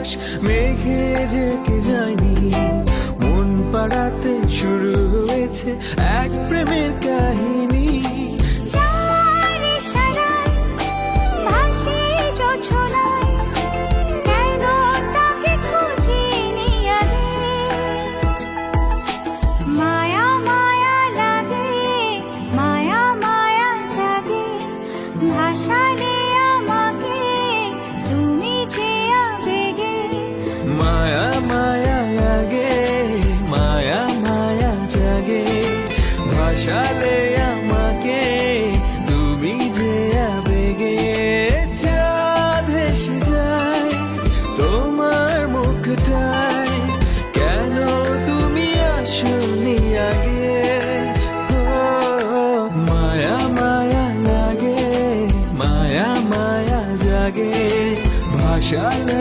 আকাশ মেঘে ঢেকে যায়নি, মন পাড়াতে শুরু হয়েছে এক প্রেমের কাহিনী। যার ইশারায় ভাসি জোছনায়, কেন তাকে খুঁজিনি আগে। মায়া মায়া লাগে, মায়া মায়া জাগে, ভাসালে আমাকে তুমি যে আবেগে। মায়া মায়া লাগে, মায়া মায়া জাগে, ভাসালে আমাকে তুমি যে আবেগে। চাঁদ হেসে যায় তোমার মুখটায়, কেন তুমি আসোনি আগে। ও মায়া মায়া লাগে, মায়া মায়া জাগে, ভাসালে